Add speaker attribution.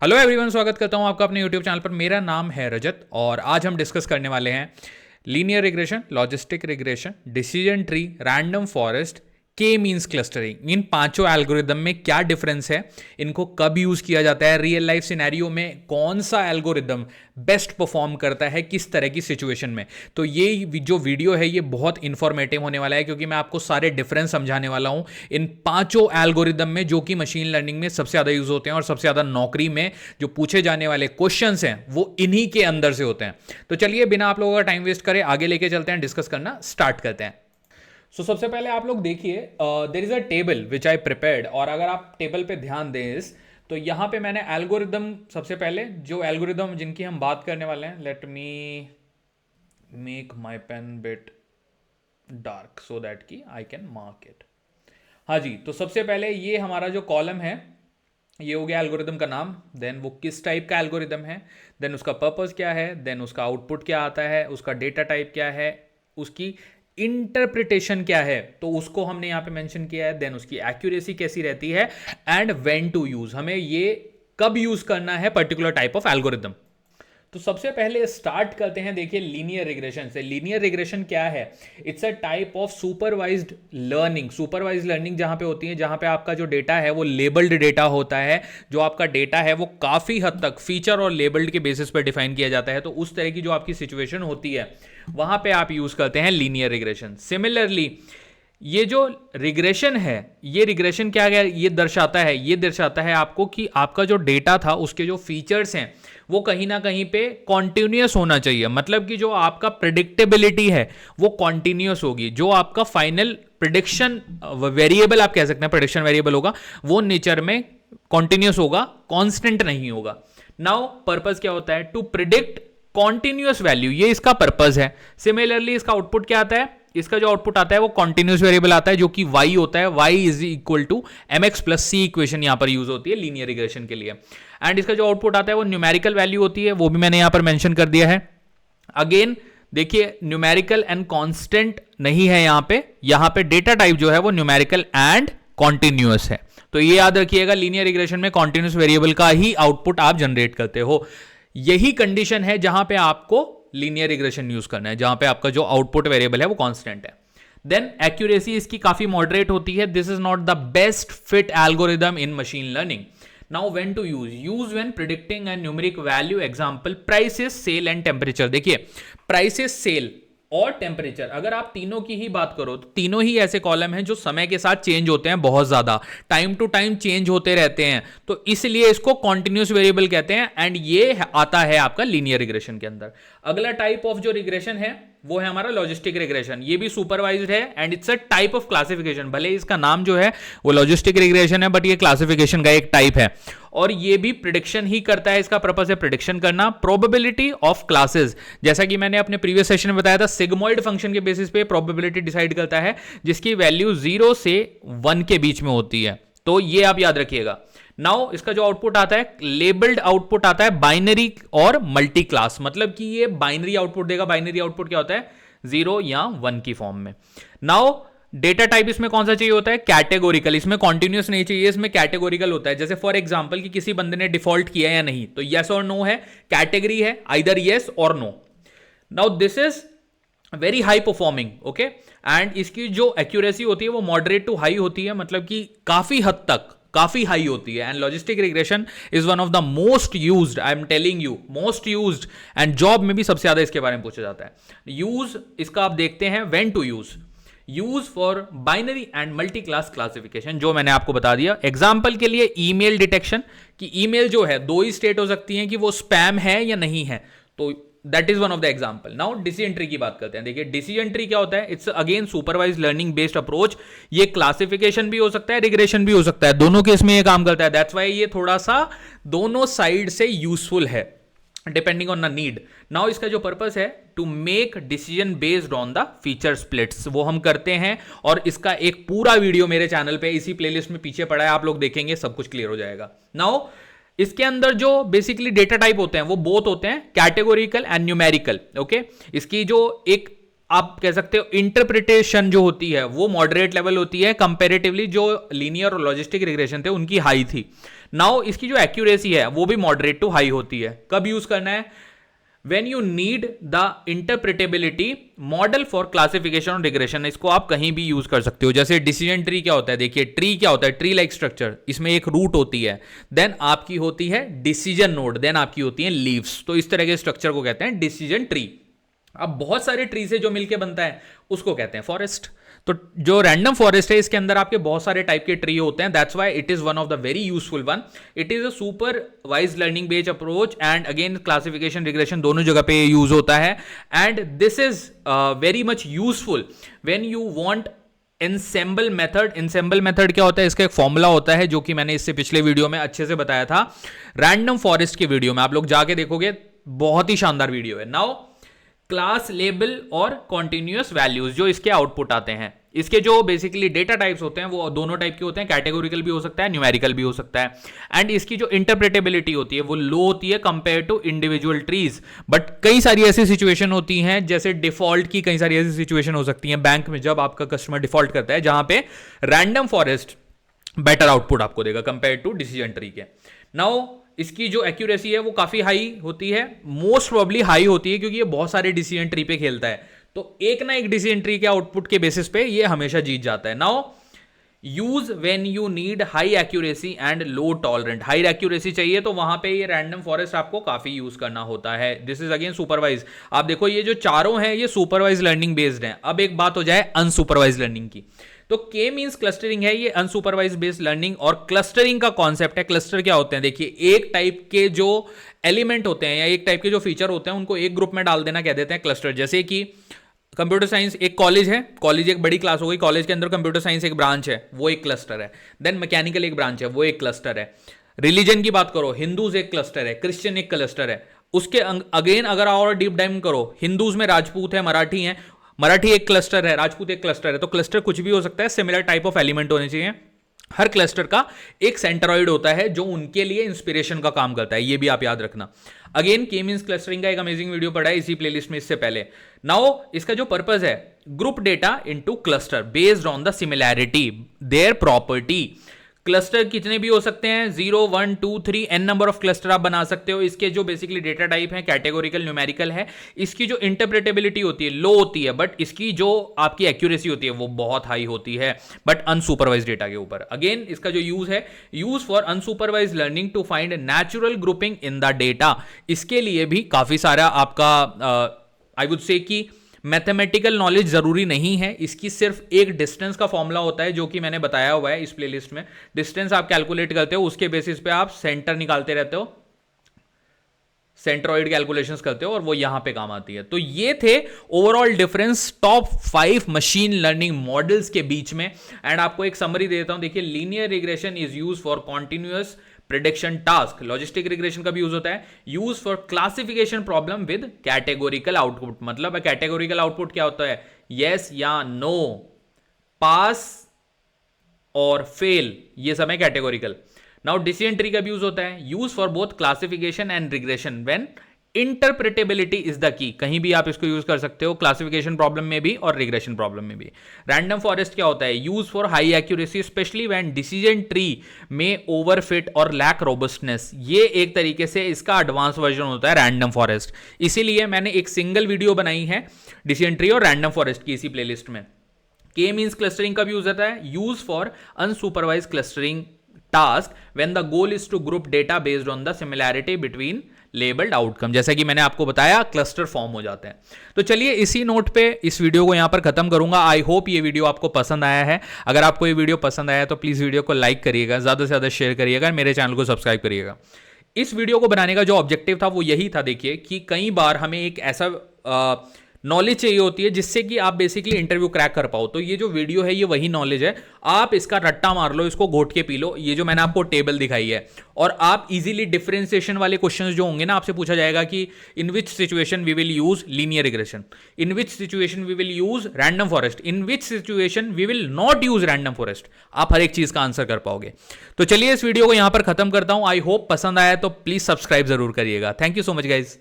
Speaker 1: Hello everyone, स्वागत करता हूं आपका अपने यूट्यूब चैनल पर। मेरा नाम है रजत और आज हम डिस्कस करने वाले हैं linear regression, logistic regression, decision tree, random forest, के मीन्स क्लस्टरिंग। इन पांचों एल्गोरिदम में क्या डिफरेंस है, इनको कब यूज किया जाता है, रियल लाइफ सिनेरियो में कौन सा एल्गोरिदम बेस्ट परफॉर्म करता है किस तरह की सिचुएशन में। तो ये जो वीडियो है ये बहुत इंफॉर्मेटिव होने वाला है, क्योंकि मैं आपको सारे डिफरेंस समझाने वाला हूं इन पांचों एल्गोरिदम में, जो कि मशीन लर्निंग में सबसे ज्यादा यूज होते हैं और सबसे ज्यादा नौकरी में जो पूछे जाने वाले क्वेश्चंस हैं वो इन्हीं के अंदर से होते हैं। तो चलिए बिना आप लोगों का टाइम वेस्ट करें आगे लेके चलते हैं, डिस्कस करना स्टार्ट करते हैं। सबसे पहले आप लोग देखिए, there is a table which I prepared, और अगर आप टेबल पे ध्यान दें तो यहां पे मैंने एल्गोरिदम, सबसे पहले जो एल्गोरिदम जिनकी हम बात करने वाले हैं, let me make my pen bit dark so that की आई कैन मार्क इट। हाँ जी, तो सबसे पहले ये हमारा जो कॉलम है ये हो गया एल्गोरिदम का नाम, देन वो किस टाइप का एल्गोरिदम है, देन उसका पर्पस क्या है, देन उसका आउटपुट क्या आता है, उसका डेटा टाइप क्या है, उसकी इंटरप्रिटेशन क्या है, तो उसको हमने यहां पे मेंशन किया है, देन उसकी एक्यूरेसी कैसी रहती है, एंड व्हेन टू यूज, हमें ये कब यूज करना है पर्टिकुलर टाइप ऑफ एल्गोरिदम। तो सबसे पहले स्टार्ट करते हैं, देखिए लीनियर रिग्रेशन से। लीनियर रिग्रेशन क्या है? It's a type of supervised learning. Supervised learning जहां पे होती है, जहां पे आपका जो डेटा है वो लेबल्ड डेटा होता है, जो आपका डेटा है वो काफी हद तक फीचर और लेबल्ड के बेसिस पर डिफाइन किया जाता है। तो उस तरह की जो आपकी सिचुएशन होती है वहां पे आप यूज करते हैं लीनियर रिग्रेशन। सिमिलरली ये जो रिग्रेशन है, ये रिग्रेशन क्या है, ये दर्शाता है आपको कि आपका जो डेटा था उसके जो फीचर्स हैं वो कहीं ना कहीं पे कॉन्टिन्यूस होना चाहिए। मतलब कि जो आपका प्रिडिक्टेबिलिटी है वो कॉन्टिन्यूस होगी, जो आपका फाइनल प्रिडिक्शन वेरिएबल आप कह सकते हैं, प्रिडिक्शन वेरिएबल होगा वो नेचर में कॉन्टिन्यूस होगा, कांस्टेंट नहीं होगा। नाउ पर्पस क्या होता है? टू प्रिडिक्ट कॉन्टिन्यूस वैल्यू, ये इसका पर्पस है। सिमिलरली इसका आउटपुट क्या आता है? इसका जो आउटपुट आता है वो कॉन्टिन्यूस वेरिएबल आता है, जो कि y होता है। y is equal to mx plus c equation यहां पर यूज होती है लीनियर रिग्रेशन के लिए। एंड इसका जो आउटपुट आता है वो न्यूमेरिकल वैल्यू होती है, वो भी मैंने यहां पर मेंशन कर दिया है। अगेन देखिए, न्यूमेरिकल एंड कांस्टेंट नहीं है यहां पे डेटा टाइप जो है वो न्यूमेरिकल एंड कॉन्टिन्यूस है। तो ये याद रखिएगा, लीनियर रिग्रेशन में कॉन्टिन्यूस वेरिएबल का ही आउटपुट आप जनरेट करते हो। यही कंडीशन है जहां पे आपको लीनियर रिग्रेशन यूज करना है, जहां पे आपका जो आउटपुट वेरिएबल है वो कांस्टेंट है। देन एक्यूरेसी इसकी काफी मॉडरेट होती है। This is not the best fit algorithm in machine learning. Now when to use when predicting and numeric value, example prices, sale and temperature. देखिए प्राइसेस, सेल और temperature, अगर आप तीनों की ही बात करो तो तीनों ही ऐसे कॉलम हैं जो समय के साथ चेंज होते हैं, बहुत ज्यादा टाइम टू टाइम चेंज होते रहते हैं, तो इसलिए इसको कॉन्टिन्यूस वेरिएबल कहते हैं। एंड ये आता है आपका लीनियर रिग्रेशन के अंदर। अगला टाइप ऑफ जो रिग्रेशन है वो है हमारा लॉजिस्टिक रिग्रेशन। ये भी सुपरवाइज्ड है and it's a type of classification. भले इसका नाम जो है वो लॉजिस्टिक रिग्रेशन है, बट ये क्लासिफिकेशन का एक टाइप है, और ये भी प्रिडिक्शन ही करता है। इसका पर्पस है प्रिडिक्शन करना, प्रोबेबिलिटी ऑफ क्लासेस। जैसा कि मैंने अपने प्रीवियस सेशन में बताया था, सिग्मॉइड फंक्शन के बेसिस पे प्रोबेबिलिटी डिसाइड करता है, जिसकी वैल्यू 0 से 1 के बीच में होती है। तो ये आप याद रखिएगा। नाउ इसका जो आउटपुट आता है, लेबल्ड आउटपुट आता है बाइनरी और मल्टी क्लास, मतलब कि ये बाइनरी आउटपुट देगा। बाइनरी आउटपुट क्या होता है? 0 या 1 की फॉर्म में। नाउ डेटा टाइप इसमें कौन सा चाहिए होता है? कैटेगोरिकल। इसमें कॉन्टिन्यूस नहीं चाहिए, इसमें कैटेगोरिकल होता है। जैसे फॉर एग्जांपल कि किसी बंदे ने डिफॉल्ट किया या नहीं, तो यस और नो है, कैटेगरी है आइदर यस और no. Now this is very high performing, okay. And इसकी जो एक्यूरेसी होती है वो मॉडरेट टू हाई होती है, मतलब कि काफी हद तक काफी हाई होती है। And logistic regression is one of the most used, I am telling you, most used, and job में भी सबसे ज्यादा इसके बारे में पूछा जाता है। यूज इसका आप देखते हैं, when to use for binary and multi class classification, जो मैंने आपको बता दिया। एग्जाम्पल के लिए ईमेल डिटेक्शन, कि ईमेल जो है दो ही स्टेट हो सकती है कि वो स्पैम है या नहीं है, तो that is one of the example. Now decision tree की बात करते हैं। देखिए डिसीजन ट्री क्या होता है? It's again supervise learning based approach. ये क्लासिफिकेशन भी हो सकता है, रिग्रेशन भी हो सकता है, दोनों केस में ये काम करता है। दैट्स वाई ये थोड़ा सा दोनों साइड से यूजफुल है, depending on the need. Now इसका जो पर्पस है, to make decision based on the feature splits, वो हम करते हैं, और इसका एक पूरा वीडियो मेरे चैनल पे इसी प्लेलिस्ट में पीछे पड़ा है, आप लोग देखेंगे सब कुछ क्लियर हो जाएगा। नाउ इसके अंदर जो बेसिकली डेटा टाइप होते हैं वो बोथ होते हैं कैटेगोरिकल एंड न्यूमेरिकल, ओके। इसकी जो एक आप कह सकते हो इंटरप्रिटेशन जो होती है वो मॉडरेट लेवल होती है, कंपैरेटिवली जो लीनियर और लॉजिस्टिक रिग्रेशन थे उनकी हाई थी। नाउ इसकी जो एक्यूरेसी है वो भी मॉडरेट टू हाई होती है। कब यूज करना है? When you need the interpretability model for classification और रिग्रेशन, इसको आप कहीं भी यूज कर सकते हो। जैसे डिसीजन ट्री क्या होता है, देखिए ट्री क्या होता है, ट्री लाइक स्ट्रक्चर, इसमें एक रूट होती है, देन आपकी होती है डिसीजन नोड, देन आपकी होती है लीव्स। तो इस तरह के स्ट्रक्चर को कहते हैं डिसीजन ट्री। अब बहुत सारे ट्री से जो मिलके बनता है उसको कहते हैं फॉरेस्ट। तो जो रैंडम फॉरेस्ट है इसके अंदर आपके बहुत सारे टाइप के ट्री होते हैं, that's why it is one of the very useful one. It is a supervised learning based approach and again classification regression दोनों जगह पे यूज होता है। And this is very much useful when you want ensemble method. ensemble method क्या होता है? इसका एक फॉर्मूला होता है जो कि मैंने इससे पिछले वीडियो में अच्छे से बताया था, रैंडम फॉरेस्ट की वीडियो में आप लोग जाके देखोगे, बहुत ही शानदार वीडियो है। नाउ क्लास लेबल और कॉन्टिन्यूअस वैल्यूज जो इसके आउटपुट आते हैं, इसके जो बेसिकली डेटा टाइप्स होते हैं वो दोनों टाइप के होते हैं, कैटेगोरिकल भी हो सकता है, न्यूमेरिकल भी हो सकता है। एंड इसकी जो इंटरप्रेटेबिलिटी होती है वो लो होती है compare to individual trees. But कई सारी ऐसी सिचुएशन होती हैं, जैसे डिफॉल्ट की कई सारी ऐसी सिचुएशन हो सकती हैं बैंक में, जब आपका कस्टमर डिफॉल्ट करता है, जहां पे रैंडम फॉरेस्ट बेटर आउटपुट आपको देगा कंपेयर टू डिसीजन ट्री के। नाउ इसकी जो एक्यूरेसी है वो काफी हाई होती है, मोस्ट प्रोबेबली हाई होती है, क्योंकि ये बहुत सारे डिसीजन ट्री पे खेलता है। तो एक ना एक डिसीजन ट्री के आउटपुट के बेसिस पे ये हमेशा जीत जाता है। Now use when you need high accuracy and low tolerant. High accuracy चाहिए तो वहां पे ये रैंडम फॉरेस्ट आपको काफी यूज करना होता है। This is again supervise. आप देखो ये जो चारों हैं ये सुपरवाइज लर्निंग बेस्ड हैं। अब एक बात हो जाए अनसुपरवाइज लर्निंग की, तो के मींस क्लस्टरिंग है, ये अनसुपरवाइज बेस्ड लर्निंग। और क्लस्टरिंग का कॉन्सेप्ट है, क्लस्टर क्या होते हैं? देखिए एक टाइप के जो एलिमेंट होते हैं या एक टाइप के जो फीचर होते हैं उनको एक ग्रुप में डाल देना कह देते हैं क्लस्टर। जैसे कि कंप्यूटर साइंस एक कॉलेज है, कॉलेज एक बड़ी क्लास हो गई, कॉलेज के अंदर कंप्यूटर साइंस एक ब्रांच है, वो एक क्लस्टर है। देन मैकेनिकल एक ब्रांच है, वो एक क्लस्टर है। रिलीजन की बात करो, हिंदूज एक क्लस्टर है, क्रिश्चियन एक क्लस्टर है। उसके अगेन अगर और डीप डाइव करो, हिंदूज में राजपूत है, मराठी है, मराठी एक क्लस्टर है, राजपूत एक क्लस्टर है। तो क्लस्टर कुछ भी हो सकता है, सिमिलर टाइप ऑफ एलिमेंट होने चाहिए। हर क्लस्टर का एक सेंट्रॉइड होता है जो उनके लिए इंस्पिरेशन का काम करता है, ये भी आप याद रखना। अगेन के मींस क्लस्टरिंग का एक अमेजिंग वीडियो पड़ा है इसी प्लेलिस्ट में इससे पहले। नाउ इसका जो पर्पस है, group data into cluster based on the similarity their property. Cluster कितने भी हो सकते हैं, 0 1 2 3 एन नंबर ऑफ क्लस्टर आप बना सकते हो। इसके जो बेसिकली डेटा टाइप है कैटेगोरिकल न्यूमेरिकल है। इसकी जो इंटरप्रेटेबिलिटी होती है लो होती है, बट इसकी जो आपकी एक्यूरेसी होती है वो बहुत हाई होती है, बट अनसुपरवाइज डेटा के ऊपर। अगेन इसका जो यूज है, use for unsupervised learning to find natural grouping in the data. इसके लिए भी काफी सारा आपका आई वुड से कि मैथमेटिकल नॉलेज जरूरी नहीं है। इसकी सिर्फ एक डिस्टेंस का फॉर्मूला होता है जो कि मैंने बताया हुआ है इस प्लेलिस्ट में। डिस्टेंस आप कैलकुलेट करते हो, उसके बेसिस पे आप सेंटर निकालते रहते हो, सेंट्रॉइड कैलकुलेशंस करते हो, और वो यहां पे काम आती है। तो ये थे overall difference top 5 machine learning models के बीच में। एंड आपको एक समरी दे देता हूं। देखिए, linear regression is use for continuous prediction task. Logistic regression का भी यूज होता है, use for classification problem with categorical output. मतलब कैटेगोरिकल आउटपुट क्या होता है? यस या नो, पास और फेल, ये सब है कैटेगोरिकल। नाउ डिसीजन ट्री का भी यूज होता है, use for both classification and regression when interpretability is the key. कहीं भी आप इसको यूज कर सकते हो, क्लासिफिकेशन प्रॉब्लम में भी और रिग्रेशन प्रॉब्लम में भी। रैंडम फॉरेस्ट क्या होता है? Use for high accuracy specially when decision tree में ओवरफिट और लैक रोबस्टनेस। ये एक तरीके से इसका एडवांस वर्जन होता है रैंडम फॉरेस्ट। इसीलिए मैंने एक सिंगल वीडियो बनाई है डिसीजन ट्री और रैंडम फॉरेस्ट की इसी प्लेलिस्ट में। के मींस क्लस्टरिंग का भी यूज होता है, use for unsupervised clustering task when the goal is to group data based on the similarity between labelled outcome. जैसा कि मैंने आपको बताया, क्लस्टर फॉर्म हो जाते हैं। तो चलिए इसी नोट पे इस वीडियो को यहां पर खत्म करूंगा। आई होप ये वीडियो आपको पसंद आया है। अगर आपको ये वीडियो पसंद आया तो प्लीज वीडियो को लाइक करिएगा, ज्यादा से ज्यादा शेयर करिएगा, मेरे चैनल को सब्सक्राइब करिएगा। इस वीडियो को बनाने का जो ऑब्जेक्टिव था वो यही था, देखिए, कि कई बार हमें एक ऐसा नॉलेज चाहिए होती है जिससे कि आप बेसिकली इंटरव्यू क्रैक कर पाओ। तो ये जो वीडियो है ये वही नॉलेज है। आप इसका रट्टा मार लो, इसको घोट के पी लो। ये जो मैंने आपको टेबल दिखाई है, और आप इजीली डिफरेंशिएशन वाले क्वेश्चंस जो होंगे ना, आपसे पूछा जाएगा कि in which situation we will use linear regression, in which situation we will use random forest, in which situation we will not use random forest. आप हर एक चीज का आंसर कर पाओगे। तो चलिए इस वीडियो को यहां पर खत्म करता हूं। आई होप पसंद आया तो प्लीज सब्सक्राइब जरूर करिएगा। Thank you so much guys.